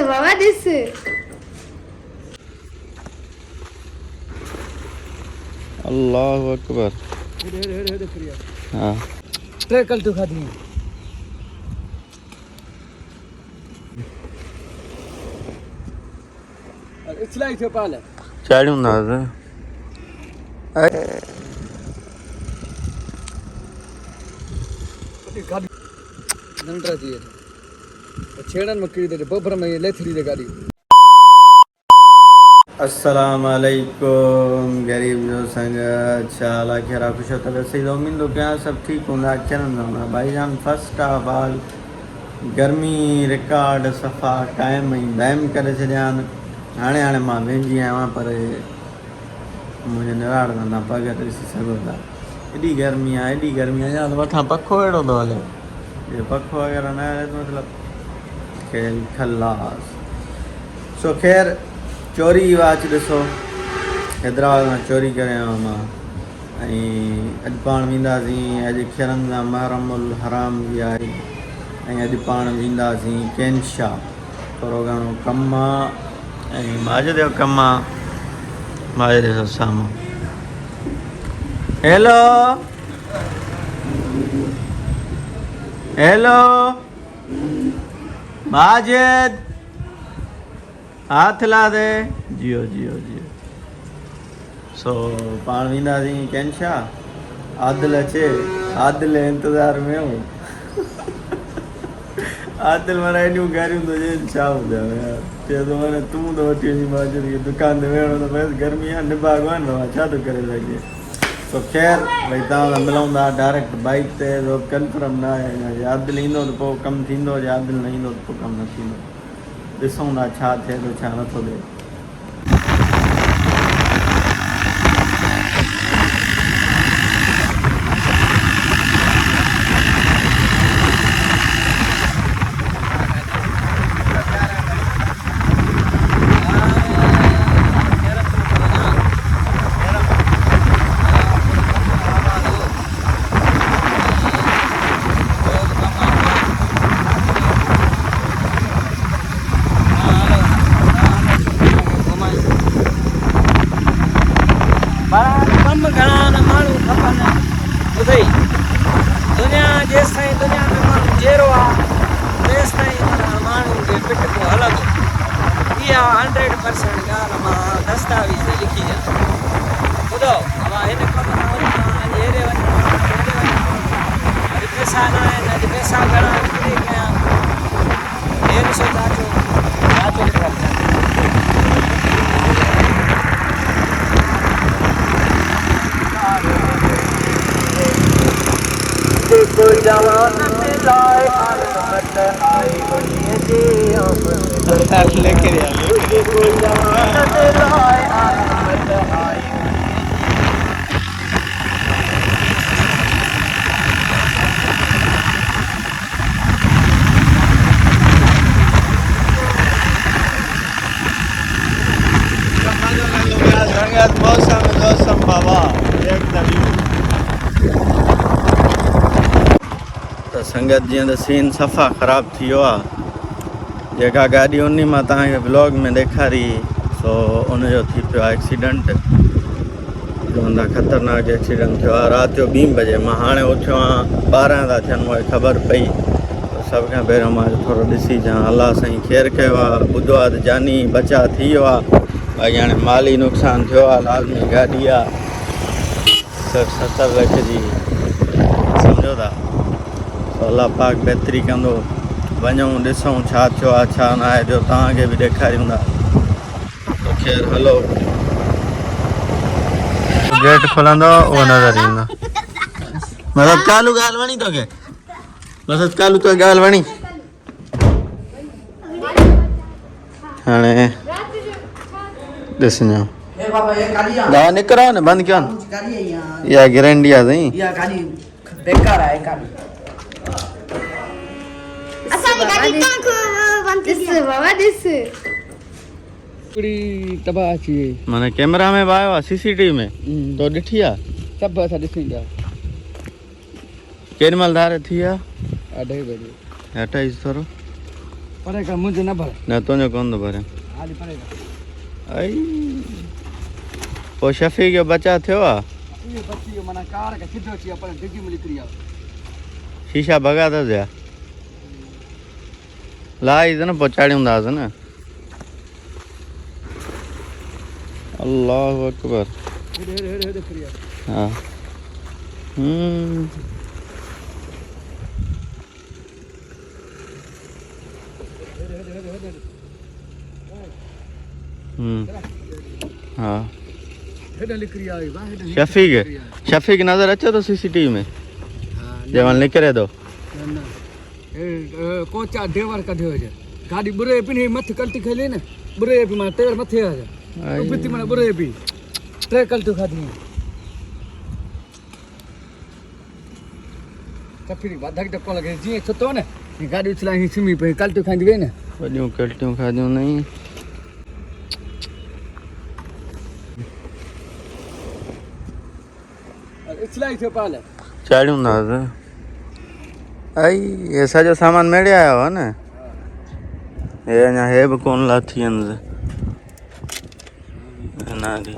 बाबा this अल्लाह अकबर हाँ कल तो खा दी इसलाई से पाले चाड़ू ना नंटरा चाहिए छेड़न मक्की दे बबर में लेथरी दे गाड़ी अस्सलाम वालेकुम गरीब जो संग चाला खेरा खुश होता सही उम्मीद हो क्या सब ठीक होंगे चरण होना भाईजान फर्स्ट ऑफ ऑल गर्मी रिकॉर्ड सफ़ा कायम दायम करे छॾियान हाणे हाणे मां वेंदी आहियां पर मुंहिंजे निराड़ ना पग ॾिसी सघो था एॾी गर्मी आहे या मथां पखो अहिड़ो थो हले ये पखो वग़ैरह न हले त मतिलबु खेल खलास सो ख़ैर चोरी वाच ॾिसो हैदराबाद मां चोरी करे आयो मां ऐं अॼु पाण वेंदासीं अॼु खिरंदा महरमुल हराम बि आहे ऐं अॼु पाण वेंदासीं कैनशा थोरो घणो कमु आहे ऐं माजिद जो कमु आहे माजिद जो साम्हूं हेलो हेलो माजिद हाथ ला दे जियो जियो जियो सो पाण वेंदासीं कैनशा आदिल अचे आदिल इंतज़ार में हूं आदिल माना एॾियूं गारियूं थो ॾियनि छा ॿुधायां यार चए थो माना तूं त वठी वञी माजिद खे दुकान ते वेहणो त बसि गर्मी आहे निभाग आहे न छा थो करे सघे सो ख़ैर भई तव्हां सां मिलूं था डायरेक्ट बाइक ते कंफर्म न आहे अञा आदिल ईंदो त पोइ कमु थींदो जे आदिल न ईंदो त पोइ कमु न थींदो ॾिसूं था छा थिए थो छा नथो थिए दुनिया जेसि ताईं दुनिया में माण्हू जहिड़ो आहे तेसि ताईं माण्हू खे पिट पोइ हलंदो इहा 100% ॻाल्हि मां दस्तावेज़ ते लिखी ॾियां ॿुधो मां हिन कम खां वरी मां अॼु हेॾे वञा अॼु पैसा न आहिनि अॼु पैसा घणा किथे कयां हे ॾिसो चाचो कोई जवान लाए आई दुनिया जी लेके कोई जवान लाए आई मौसम बाबा एकदम संगत जीअं त सीन सफ़ा ख़राबु थी वियो आहे जेका गाॾी उन मां तव्हांखे ब्लॉग में ॾेखारी सो उनजो थी पियो आहे एक्सीडेंट चवंदा ख़तरनाक एक्सीडेंट थियो आहे राति जो 2 बजे मां हाणे उथियो आहियां 12 था थियनि मूंखे ख़बर पई सभ खां पहिरियों मां थोरो ॾिसी अचां अलाह साईं ख़ैरु कयो आहे ॿुधो आहे त जानी बचा थी वियो आहे बाक़ी हाणे माली नुक़सानु थियो आहे लाज़मी गाॾी आहे 70 लख जी सम्झो था अल्लाह पाक बहितरी कंदो वञूं ॾिसूं छा थियो आहे छा न आहे जो तव्हांखे बि ॾेखारियूं था ख़ैर हलो गेट खुलंदो उहो नज़र ईंदो मतिलबु कालू ॻाल्हि वणी तोखे मतिलबु कालू तो ॻाल्हि वणी हाणे ॾिसञो दवा निकिरो न बंदि कयो न इहा गारंटी आहे साईं बेकार आहे गाॾी बाबा दिस पूरी तबाह थी वई माने कैमरा में बि आयो आहे सीसीटीवी में तो ॾिठी आहे सभु असां ॾिसूं पिया केॾी महिल धार थी आहे 2:30 बजे 28 थोरो पड़ेगा मुझे न भरे न तुंहिंजो कोन थो भरे हाली पड़ेगा आई पोइ शफ़ी जो बचा थियो आहे ये बच्ची यो मना कार का सिद्धो छी अपन डिग्गी में निकली आ शीशा भॻा अथसि या लाही न पहुचाड़ियूं हूंदासीं न अल्लाहु अकबर हेडे फ्री आ हा हा हेडे निकली आ बा हेडे शफ़ी खे नज़र अचे थो CCTV में जंहिं निकिरे थो न ए कोचा देवर कढियो हुजे गाड़ी बुरे पिन मथ कल्टी खेले न बुरे पि मां टेर मथे आ उपति मन बुरे पि टे कल्टी खादी कफिरी बाधक धक्को लगे जी छतो न गाड़ी चला ही सिमी पे कल्टी खांदी वे न वॾियूं कल्टियूं खादियूं नहीं इसलाई थे पाले चाड़ियूं हूंदासीं आई हे सॼो सामान मेड़े आयो आहे न हे अञा हे बि कोन लाथी आहिनि नारी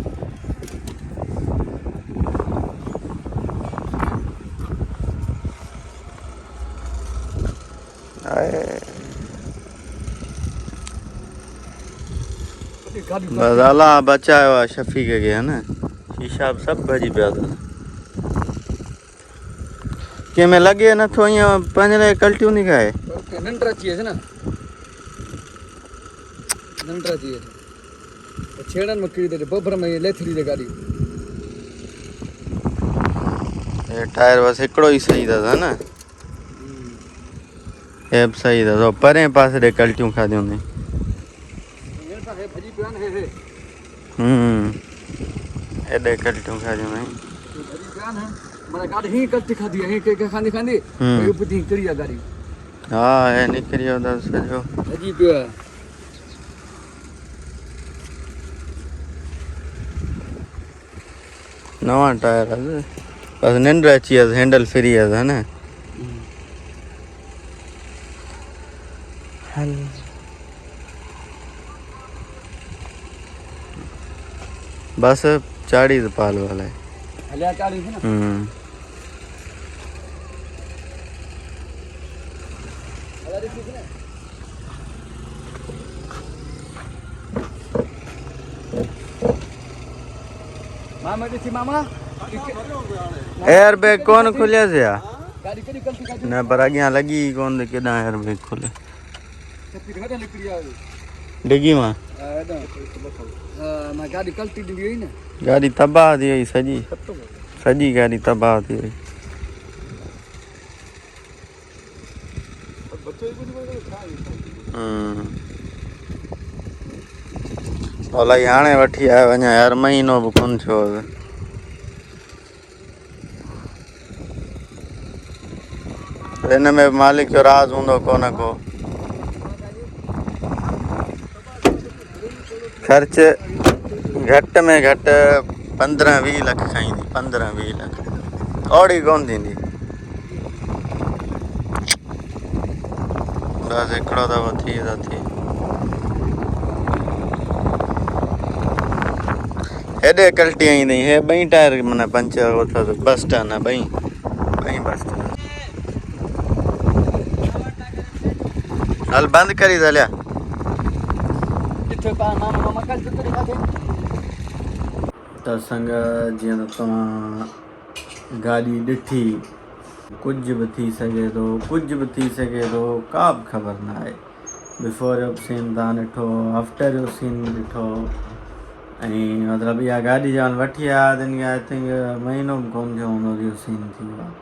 बस अलाह बचायो आहे शफ़ी खे है न शीशा बि सभु भॼी पिया अथसि कंहिंमें लॻे नथो ईअं पंहिंजे लाइ कल्टियूं थी खाए नंडरा चाहिए ना नंडरा चाहिए छेड़न में किरी दे बबर में लेथड़ी दे गाड़ी हे टायर बसि हिकिड़ो ई सही अथसि न हे बि सही अथसि परे पासे ॾे कल्टियूं खाधियूं अथई हेॾे कल्टियूं खाधियूं अथई माना गाड़ी ही कल्टी खाधी है के खांदी खांदी उपति किरी आ गाड़ी हा हे निकिरी वियो अथसि सॼो अजी पियो आहे नवां टायर अथसि बसि निंड अची वियसि हैंडल फ्री अथसि है न हल बसि चाढ़ी त पाल वाला हलिया चाड़ी थी ना मामा ॾिसी मामा एयर बैग कोन खुलियसि या गाड़ी कॾहिं गलती खाधी न पर अॻियां लॻी कोन त केॾां एयर बैग खुले छपी हेॾे निकिरी आयो डिगी मां मां गाड़ी गलती ॾिनी हुई न गाड़ी तबाह थी वई सॼी गाड़ी तबाह थी वई अलाही हाणे वठी आयो अञा यार महीनो बि कोन थियो हिन में मालिक जो राज हूंदो को न को ख़र्च घटि में घटि 15-20 लख खाईंदी 15-20 लख ओड़ी कोन थींदी बसि हिकिड़ो दफ़ो थी त थी हेॾे कल्टी ईंदी हे ॿई टायर माना पंचर अथसि बस्ट आहे न ॿई बस्ट हल बंदि करी हलिया त संग जीअं त तव्हां गाॾी ॾिठी कुझु बि थी सघे थो का बि ख़बर न आहे बिफोर जो सीन तव्हां ॾिठो आफ्टर जो सीन ॾिठो ऐं मतिलबु इहा गाॾी जवान वठी आया त हिन आई थिंक महीनो बि कोन थियो हूंदो इहो सीन थी वियो आहे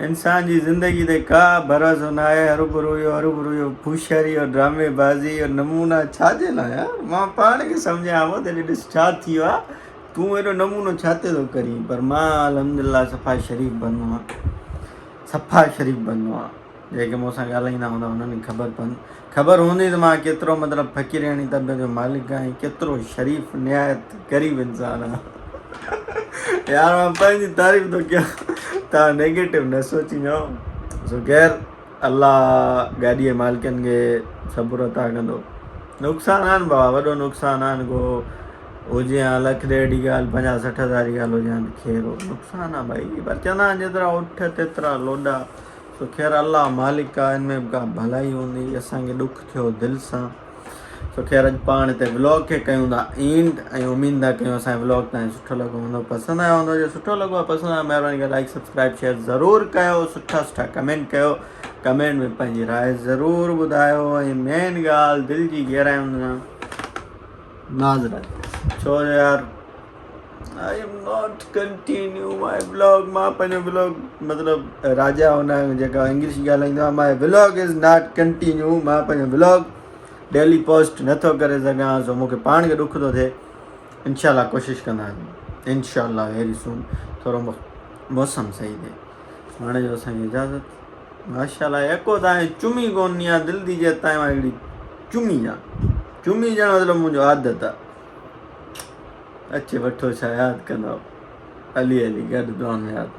इंसान जी ज़िंदगी ते का भरोसो न आहे हरूभरू इहो फूशरी और ड्रामेबाज़ी और नमूना छाजे लाइ यार मां पाण खे सम्झां थो त ॾिस छा थी वियो आहे तूं हेॾो नमूनो छाते थो करीं पर मां अलहमदिल्ला सफ़ा शरीफ़ बनो आहे जेके मूंसां ॻाल्हाईंदा हूंदा उन्हनि ख़बर हूंदी त मां केतिरो मतिलबु फ़क़ीरानी तबियत जो मालिक आहियां केतिरो शरीफ़ निहायत ग़रीब इंसान आहे यार मां पंहिंजी तारीफ़ थो कयां तव्हां नेगेटिव न सोचिजो सो ख़ैर अल्लाह गाॾीअ मालिकनि खे सबुर अता कंदो। नुक़सानु आहिनि बाबा, वॾो नुक़सानु आहिनि को हुजे या लख ॾेढ जी ॻाल्हि 50-60 हज़ार जी ॻाल्हि हुजे हा खैर नुक़सानु आहे भाई, पर चवंदा आहिनि जेतिरा उठ तेतिरा लोॾा। सो ख़ैर अल्लाह मालिक आहे, हिन में बि का भलाई हूंदी। असांखे ॾुख थियो दिलि सां। सो ख़ैर अॼु पाण हिते व्लॉग खे कयूं था एंड, ऐं उमेद आहे कयूं असांजो व्लॉग तव्हांखे सुठो लॻो हूंदो, पसंदि आयो हूंदो। जो सुठो लॻो आहे, पसंदि आहे, महिरबानी करे लाइक सब्सक्राइब शेयर ज़रूरु कयो। सुठा कमेंट कयो, कमेंट में पंहिंजी राय ज़रूरु ॿुधायो। ऐं मेन ॻाल्हि दिलि जी गहराइयुनि सां माज़रत, छो यार I am not continue my vlog. मां पंहिंजो व्लॉग मतिलबु राजा हुन जेका इंग्लिश ॻाल्हाईंदो आहे, माई व्लॉग इज़ नॉट कंटिन्यू। मां पंहिंजो व्लॉग डेली पोस्ट नथो करे सघां, सो मूंखे पाण खे ॾुख थो थिए। इंशाल्लाह कोशिशि कंदासीं, इंशाल्लाह वेरी सून, थोरो मौसम सही थिए। हाणे जो असांखे इजाज़त। माशाल्लाह यको तव्हांखे चुमी कोन्हे आहे, दिलि थी चए तव्हां हिकिड़ी चुमी ॼण मतिलबु मुंहिंजो आदत आहे। अचे वठो छा यादि कंदो, हली गॾु दुआ में यादि।